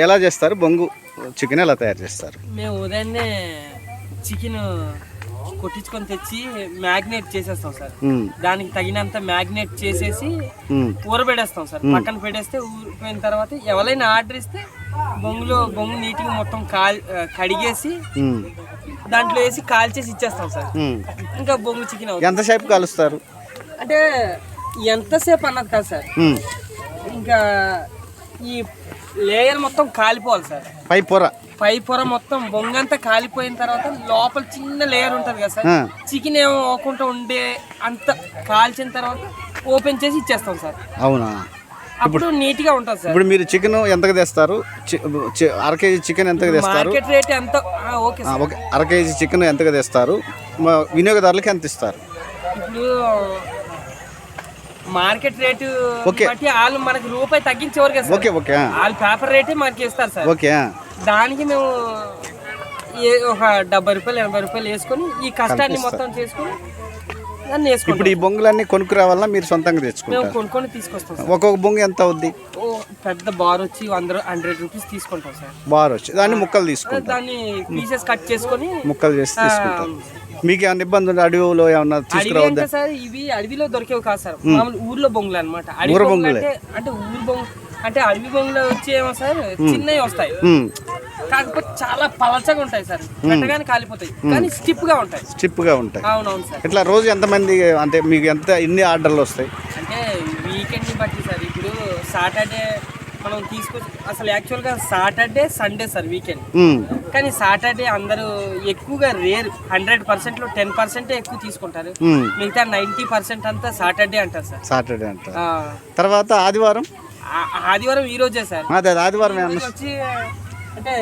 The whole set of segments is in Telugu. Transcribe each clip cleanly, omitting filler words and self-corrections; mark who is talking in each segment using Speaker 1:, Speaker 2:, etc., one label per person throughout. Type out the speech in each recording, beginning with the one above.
Speaker 1: ఎలా చేస్తారు బొంగు చికెన్ ఎలా తయారు చేస్తారు?
Speaker 2: మేము ఉదయాన్నే చికెన్ కొట్టించుకొని తెచ్చి మ్యాగ్నేట్ చేసేస్తాం సార్. దానికి తగినంత మ్యాగ్నేట్ చేసేసి ఊరబెడేస్తాం సార్. పక్కన పెట్టేస్తే ఊరిపోయిన తర్వాత ఎవరైనా ఆర్డర్ ఇస్తే బొంగు నీట్గా మొత్తం కడిగేసి దాంట్లో వేసి కాల్చేసి ఇచ్చేస్తాం సార్. ఇంకా బొంగు చికెన్
Speaker 1: ఎంతసేపు కాలుస్తారు?
Speaker 2: అంటే ఎంతసేపు అన్నది కాదు సార్, ఇంకా ఈ లేయర్ మొత్తం కాలిపోవాలి సార్. పై పొర మొత్తం బొంగంతా కాలిపోయిన తర్వాత లోపల చిన్న లేయర్ ఉంటుంది కదా సార్, చికెన్ ఏమో అవ్వకుండా ఉండే అంత కాల్చిన తర్వాత ఓపెన్ చేసి ఇచ్చేస్తాం సార్.
Speaker 1: అవునా?
Speaker 2: అప్పుడు నీట్ గా ఉంటుంది సార్.
Speaker 1: ఇప్పుడు మీరు చికెన్ ఎంతకు తెస్తారు? అర కేజీ చికెన్ ఎంతకు తెస్తారు?
Speaker 2: మార్కెట్ రేట్ ఎంత? ఓకే సార్,
Speaker 1: అర కేజీ చికెన్ ఎంతకు తెస్తారు? వినియోగదారులకు ఎంత ఇస్తారు?
Speaker 2: ఇప్పుడు మార్కెట్ రేటు బట్టి వాళ్ళు మనకి రూపాయి తగ్గించేవారు కదా సార్. వాళ్ళు పేపర్ రేటే మనకి ఇస్తారు సార్. దానికి మేము ఒక 70 రూపాయలు 80 రూపాయలు వేసుకొని ఈ కష్టాన్ని మొత్తం చేసుకొని దాన్ని వేసుకుంటాం.
Speaker 1: ఇప్పుడు ఈ బొంగులన్నీ కొనుక్కు రావాలా మీరు సొంతంగా తెచ్చుకుంటాం?
Speaker 2: మేము కొనుక్కొని తీసుకొస్తాం.
Speaker 1: ఒక్కొక్క బొంగు ఎంత అవుద్ది?
Speaker 2: పెద్ద బార్ వచ్చి 100 రూపీస్ తీసుకుంటాం సార్.
Speaker 1: బార్ వచ్చి దాన్ని ముక్కలు తీసుకుంటాం,
Speaker 2: దాన్ని పీసెస్ కట్ చేసుకొని
Speaker 1: ముక్కలు చేసి తీసుకుంటాం. మీకు ఏమైనా ఇబ్బంది ఉంటే అడవిలో ఏమన్నా తీసుకురావద్దా
Speaker 2: సార్? ఇవి అడవిలో దొరికేవి కాదు సార్, మామూలు ఊర్లో బొంగులు అనమాట. అడవి బొంగులు అంటే ఊరు బొంగు అంటే అడవి బొంగులు వచ్చేమో సార్, చిన్నవి వస్తాయి, కాకపోతే చాలా పలచగా ఉంటాయి సార్. పెట్టగానే కాలిపోతాయి, కానీ స్టిప్ గా ఉంటాయి. అవునవును సార్.
Speaker 1: ఇట్లా రోజు ఎంతమంది అంటే మీకు ఎన్ని ఆర్డర్లు వస్తాయి?
Speaker 2: అంటే వీకెండ్ ని బట్టి సార్. ఇప్పుడు సాటర్డే మనం తీసుకొచ్చి అసలు యాక్చువల్గా సాటర్డే సండే సార్ వీకెండ్, కానీ సాటర్డే అందరూ ఎక్కువగా రేర్ 100%లో 10% ఎక్కువ తీసుకుంటారు. మిగతా 90% అంతా సాటర్డే అంటారు సార్.
Speaker 1: సాటర్డే అంటారు. తర్వాత ఆదివారం
Speaker 2: ఈ రోజే సార్.
Speaker 1: ఆదివారం
Speaker 2: వచ్చి అంటే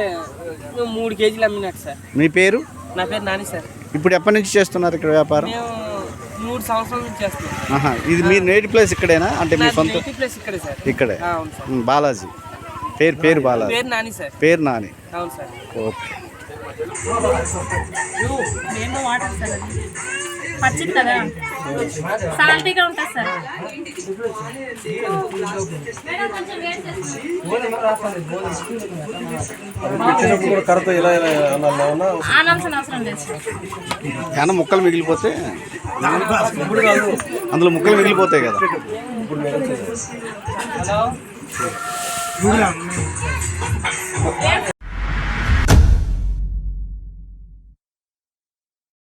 Speaker 2: 3 కేజీలు అమ్మినట్టు సార్.
Speaker 1: మీ పేరు?
Speaker 2: నా పేరు నాని సార్.
Speaker 1: ఇప్పుడు ఎప్పటి నుంచి చేస్తున్నారు ఇక్కడ వ్యాపారం?
Speaker 2: 3 సంవత్సరాల నుంచి చేస్తున్నాం.
Speaker 1: ఇది మీ నేటివ్ ప్లేస్ ఇక్కడేనా? అంటే మీ సొంత
Speaker 2: ప్లేస్ ఇక్కడే సార్.
Speaker 1: ఇక్కడే. బాలాజీ పేరు బాలాజీ.
Speaker 2: పేరు నాని సార్.
Speaker 1: పేరు నాని.
Speaker 2: అవును సార్.
Speaker 1: ఓకే.
Speaker 3: పచ్చిది కదా, సాల్టీగా ఉంటుంది సార్. అవసరం లేదు సార్.
Speaker 1: ఏమన్నా ముక్కలు మిగిలిపోతే అందులో ముక్కలు మిగిలిపోతాయి కదా.